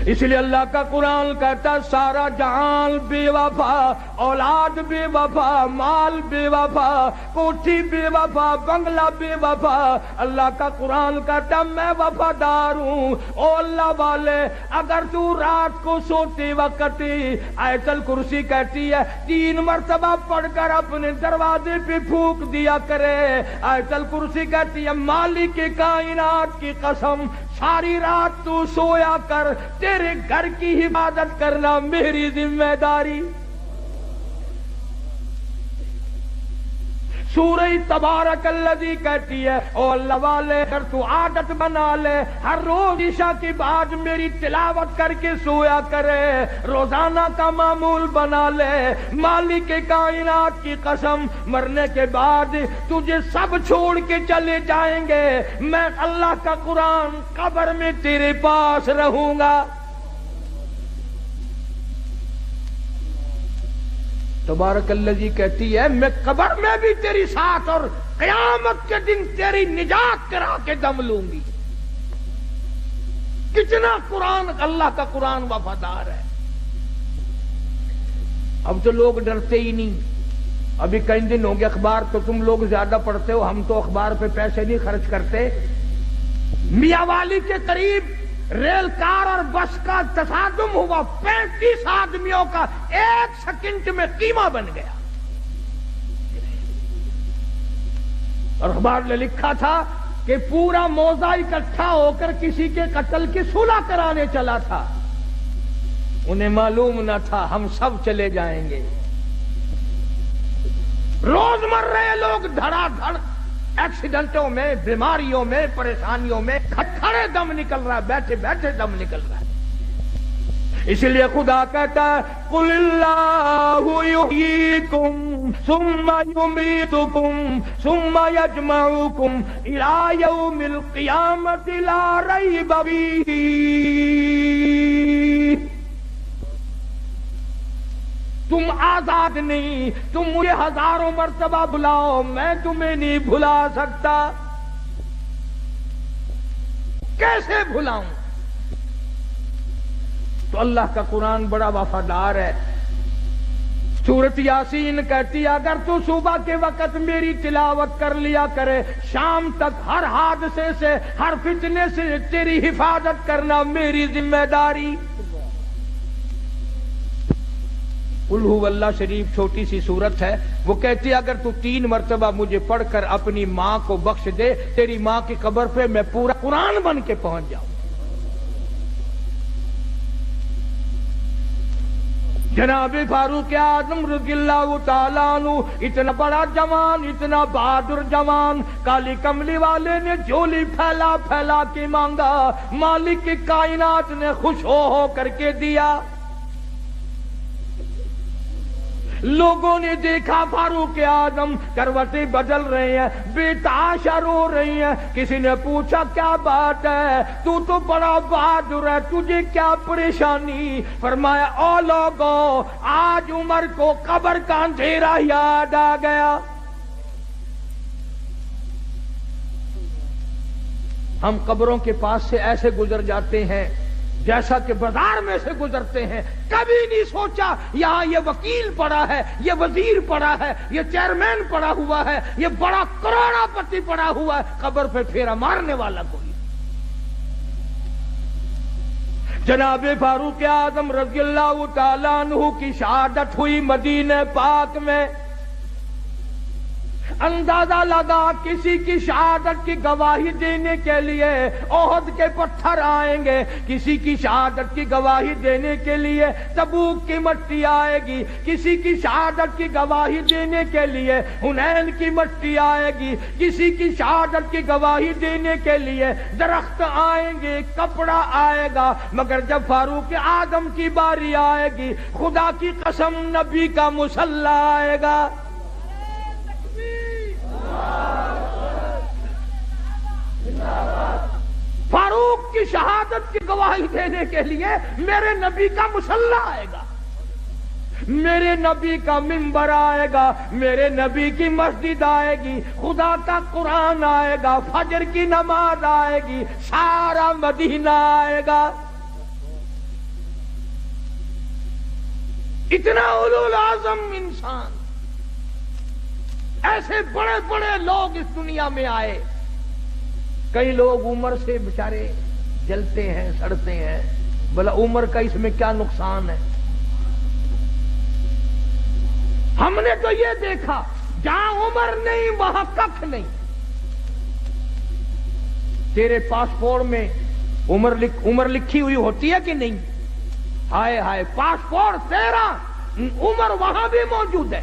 इसलिए अल्लाह का कुरान कहता है सारा जहान बेवफा, औलाद बेवफा, माल बेवफा, कोठी बेवफा, बंगला बेवफा। अल्लाह का कुरान कहता है मैं वफादार हूँ। ओ अल्लाह वाले, अगर तू रात को सोते वक्त आयतल कुर्सी कहती है 3 मरतबा पढ़कर अपने दरवाजे पे फूंक दिया करे। आयतल कुर्सी कहती है मालिक कायनात की कसम, सारी रात तू सोया कर, तेरे घर की हिफाजत करना मेरी जिम्मेदारी। सूरह तबारकल्लज़ी कहती है ओ अल्लाह वाले, अगर तू आदत बना ले हर रोज ईशा के बाद मेरी तिलावत करके सोया करे, रोजाना का मामूल बना ले। मालिक कायनात की कसम, मरने के बाद तुझे सब छोड़ के चले जाएंगे, मैं अल्लाह का कुरान कब्र में तेरे पास रहूंगा। तबारकल्लज़ी कहती है मैं कब्र में भी तेरी साथ और क़यामत के दिन तेरी निजात करा के दम लूंगी। कितना कुरान, अल्लाह का कुरान वफादार है। अब तो लोग डरते ही नहीं। अभी कई दिन हो गए, अखबार तो तुम लोग ज्यादा पढ़ते हो, हम तो अखबार पे पैसे नहीं खर्च करते। मियावाली के करीब रेल कार और बस का तसादुम हुआ, 35 आदमियों का 1 सेकंड में कीमा बन गया। और अखबार ने लिखा था कि पूरा मौजा इकट्ठा होकर किसी के कत्ल की सुलह कराने चला था। उन्हें मालूम न था हम सब चले जाएंगे। रोज मर रहे लोग धड़ाधड़, एक्सीडेंटों में, बीमारियों में, परेशानियों में, खड़े दम निकल रहा है, बैठे बैठे दम निकल रहा है। इसलिए खुदा कहता है कुलिल्लाहु युहयीकुम सुम्मा युमीतुकुम सुम्मा यजमउकुम इला यौमिल क़ियामति ला रैब फीही। तुम आजाद नहीं, तुम मुझे हजारों मर्तबा बुलाओ, मैं तुम्हें नहीं भुला सकता। कैसे भुलाऊं? तो अल्लाह का कुरान बड़ा वफादार है। सूरत यासीन कहती है अगर तू सुबह के वक्त मेरी तिलावत कर लिया करे, शाम तक हर हादसे से, हर फितने से तेरी हिफाजत करना मेरी जिम्मेदारी। कुल हु अल्लाह शरीफ छोटी सी सूरत है, वो कहती है अगर तू 3 मरतबा मुझे पढ़कर अपनी मां को बख्श दे, तेरी मां की कब्र पे मैं पूरा कुरान बन के पहुंच जाऊं। जनाब फारूक आजम रज़ियल्लाहु ताला अन्हु, इतना बड़ा जवान, इतना बहादुर जवान, काली कमली वाले ने झोली फैला फैला के मांगा, मालिक की कायनात ने खुश हो करके दिया। लोगों ने देखा फारूक आजम करवटें बदल रहे हैं, बेताशा रो रही हैं। किसी ने पूछा क्या बात है, तू तो बड़ा बहादुर है, तुझे क्या परेशानी? फरमाया ओ लोगों, आज उमर को कब्र का अंधेरा याद आ गया। हम कब्रों के पास से ऐसे गुजर जाते हैं जैसा कि बाजार में से गुजरते हैं। कभी नहीं सोचा यहां ये वकील पड़ा है, ये वजीर पड़ा है, ये चेयरमैन पड़ा हुआ है, ये बड़ा करोड़पति पड़ा हुआ है, कब्र पे फेरा मारने वाला कोई। जनाब फारूक आजम रज़ियल्लाहु ताला अन्हु की शहादत हुई मदीने पाक में। अंदाजा लगा किसी की शहादत की गवाही देने के लिए ओहद के पत्थर आएंगे, किसी की शहादत की गवाही देने के लिए तबूक की मट्टी आएगी, किसी की शहादत की गवाही देने के लिए हुनैन की मट्टी आएगी, किसी की शहादत की गवाही देने के लिए दरख्त आएंगे, कपड़ा आएगा। मगर जब फारूक आजम की बारी आएगी, खुदा की कसम नबी का मुसल्ला आएगा। फारूक की शहादत की गवाही देने के लिए मेरे नबी का मुसल्ला आएगा, मेरे नबी का मिंबर आएगा, मेरे नबी की मस्जिद आएगी, खुदा का कुरान आएगा, फजर की नमाज आएगी, सारा मदीना आएगा। اتنا اولو اعظم انسان، ایسے بڑے بڑے لوگ اس دنیا میں آئے. کئی لوگ عمر سے بےچارے جلتے ہیں سڑتے ہیں، بلا عمر کا اس میں کیا نقصان ہے؟ ہم نے تو یہ دیکھا جہاں عمر نہیں وہاں ککھ نہیں. تیرے پاسپورٹ میں عمر لکھی ہوئی ہوتی ہے کہ نہیں؟ ہائے ہائے، پاسپورٹ تیرا، عمر وہاں بھی موجود ہے.